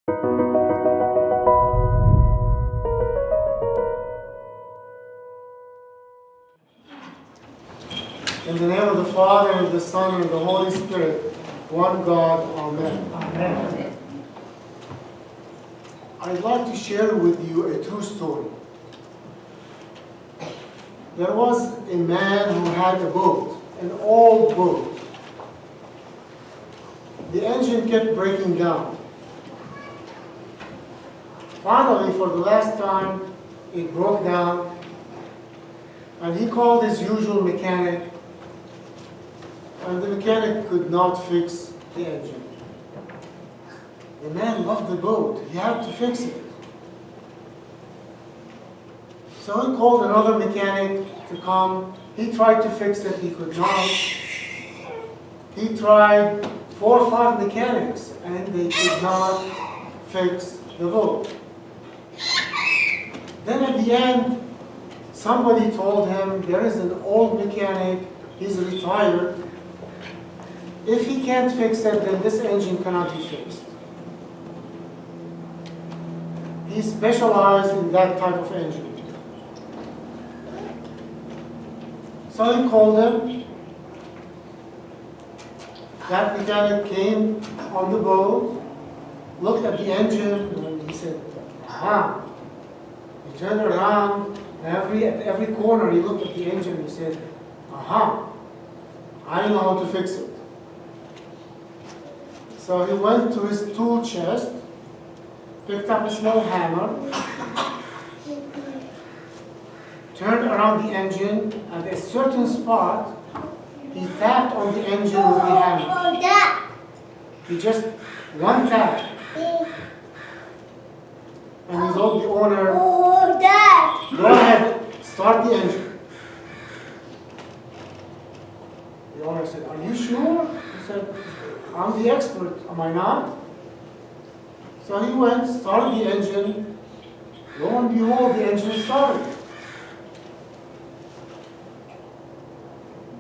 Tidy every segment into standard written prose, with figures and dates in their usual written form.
In the name of the Father, and of the Son, and of the Holy Spirit, one God, Amen. Amen. I'd like to share with you a true story. There was a man who had a boat, an old boat. The engine kept breaking down. Finally, for the last time, it broke down, and he called his usual mechanic, and the mechanic could not fix the engine. The man loved the boat. He had to fix it. So he called another mechanic to come. He tried to fix it. He could not. He tried 4 or 5 mechanics, and they could not fix the boat. Then at the end, somebody told him, there is an old mechanic. He's retired. If he can't fix it, then this engine cannot be fixed. He specialized in that type of engine. So he called him. That mechanic came on the boat, looked at the engine, and he said, aha. He turned around, at every corner he looked at the engine and he said, aha, I know how to fix it. So he went to his tool chest, picked up a small hammer, turned around the engine, at a certain spot, he tapped on the engine with the hammer. He just one tap. And he told the owner, go ahead, start the engine. The owner said, are you sure? He said, I'm the expert, am I not? So he went, started the engine. Lo and behold, the engine started.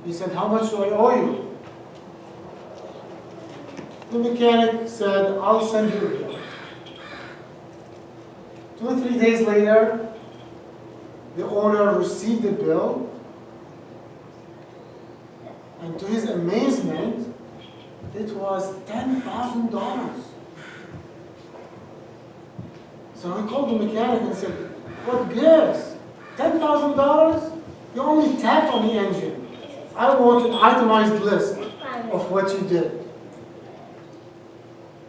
He said, how much do I owe you? The mechanic said, I'll send you a bill. 2 or 3 days later, the owner received the bill, and to his amazement, it was $10,000. So he called the mechanic and said, what gives? $10,000? You only tapped on the engine. I want an itemized list of what you did.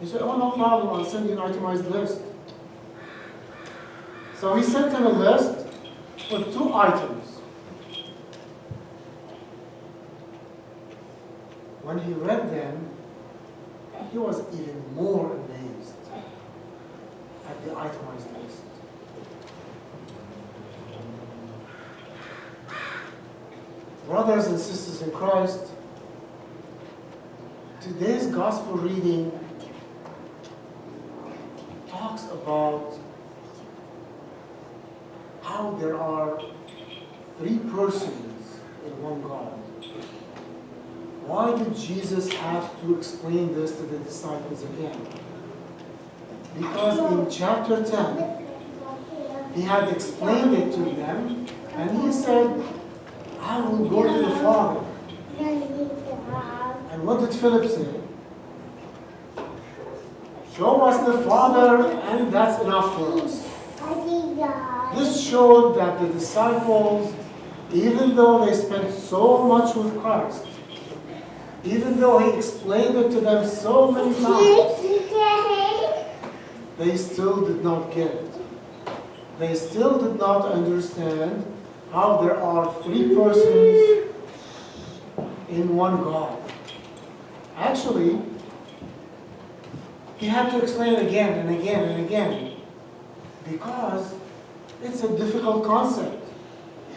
He said, oh, no problem, I'll send you an itemized list. So he sent him a list with 2 items. When he read them, he was even more amazed at the itemized list. Brothers and sisters in Christ, today's gospel reading talks about how there are 3 persons in one God. Why did Jesus have to explain this to the disciples again? Because in chapter 10, he had explained it to them, and he said, I will go to the Father. And what did Philip say? Show us the Father, and that's enough for us. This showed that the disciples, even though they spent so much with Christ, even though he explained it to them so many times, they still did not get it. They still did not understand how there are 3 persons in one God. Actually, he had to explain it again and again and again, because it's a difficult concept.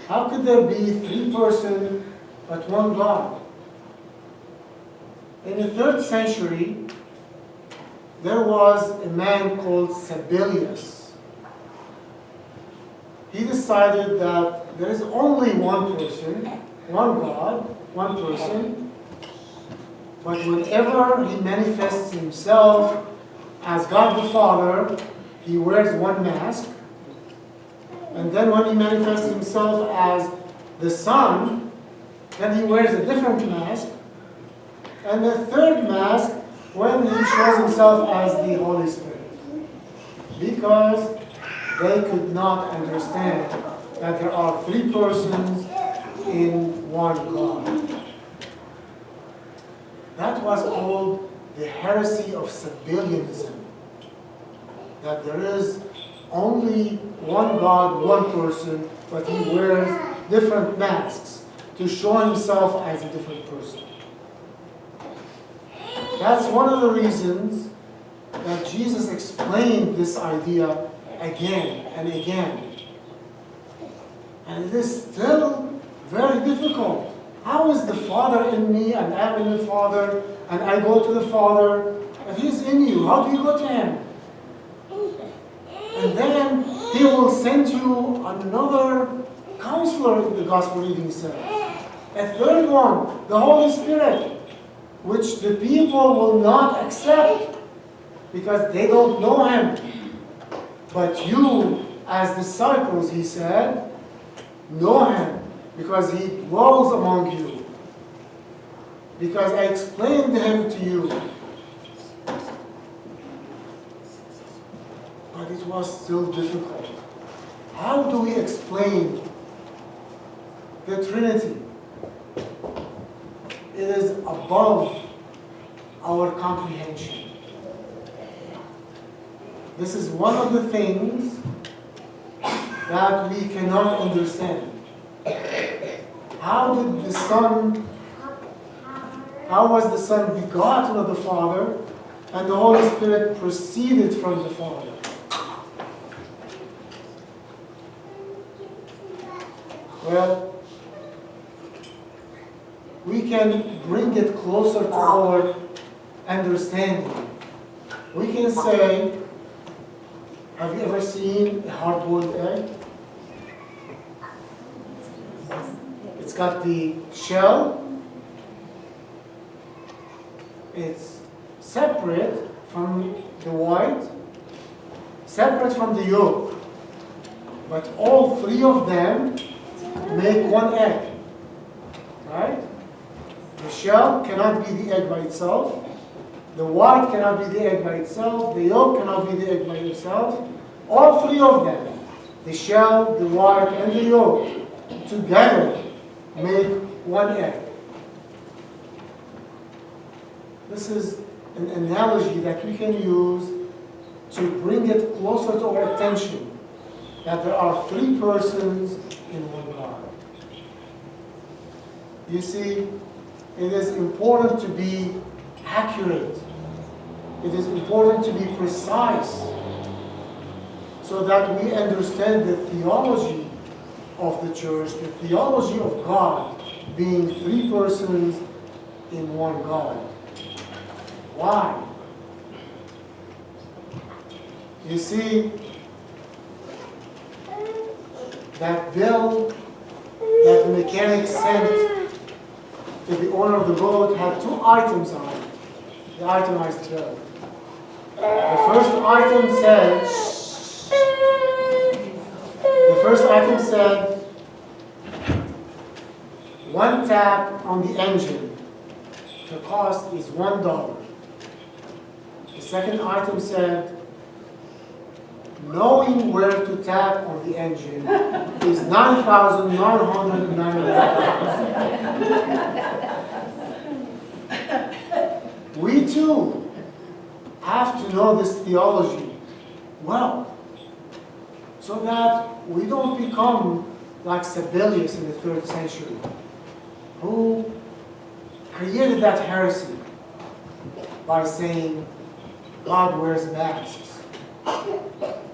How could there be 3 persons but one God? In the 3rd century, there was a man called Sabellius. He decided that there is only one person, one God, one person, but whenever he manifests himself as God the Father, he wears one mask. And then when he manifests himself as the Son, then he wears a different mask. And the third mask when he shows himself as the Holy Spirit. Because they could not understand that there are three persons in one God. That was called the heresy of Sabellianism. That there is only one God, one person, but he wears different masks to show himself as a different person. That's one of the reasons that Jesus explained this idea again and again. And it is still very difficult. How is the Father in me and I'm in the Father and I go to the Father and he's in you? How do you go to him? And then he will send you another counselor, the Gospel reading says. A third one, the Holy Spirit, which the people will not accept because they don't know him. But you, as disciples, he said, know him because he dwells among you. Because I explained him to you. But it was still difficult. How do we explain the Trinity? It is above our comprehension. This is one of the things that we cannot understand. How was the Son begotten of the Father and the Holy Spirit proceeded from the Father? Well, we can bring it closer to our understanding. We can say, have you ever seen a hard-boiled egg? It's got the shell. It's separate from the white, separate from the yolk. But all three of them make one egg. Right? The shell cannot be the egg by itself. The white cannot be the egg by itself. The yolk cannot be the egg by itself. All three of them, the shell, the white, and the yolk, together make one egg. This is an analogy that we can use to bring it closer to our attention, that there are three persons in one God. You see, it is important to be accurate. It is important to be precise so that we understand the theology of the church, the theology of God being three persons in one God. Why? You see, that bill that the mechanic sent to the owner of the boat had two items on it, the itemized bill. The first item said, one tap on the engine, the cost is $1. The second item said, knowing where to tap on the engine is $9,999. We too have to know this theology well, so that we don't become like Sabellius in the 3rd century, who created that heresy by saying God wears masks.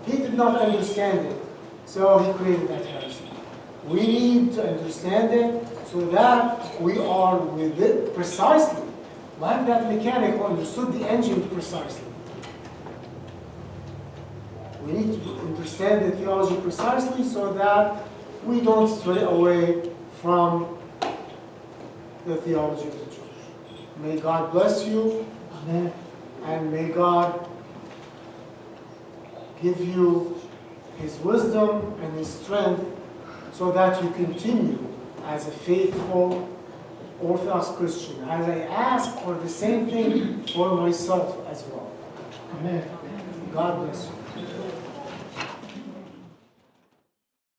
He did not understand it, so he created that heresy. We need to understand it so that we are with it precisely, like that mechanic who understood the engine precisely. We need to understand the theology precisely so that we don't stray away from the theology of the church. May God bless you. Amen. And may God give you His wisdom and His strength so that you continue as a faithful Orthodox Christian, as I ask for the same thing for myself as well. Amen. God bless you.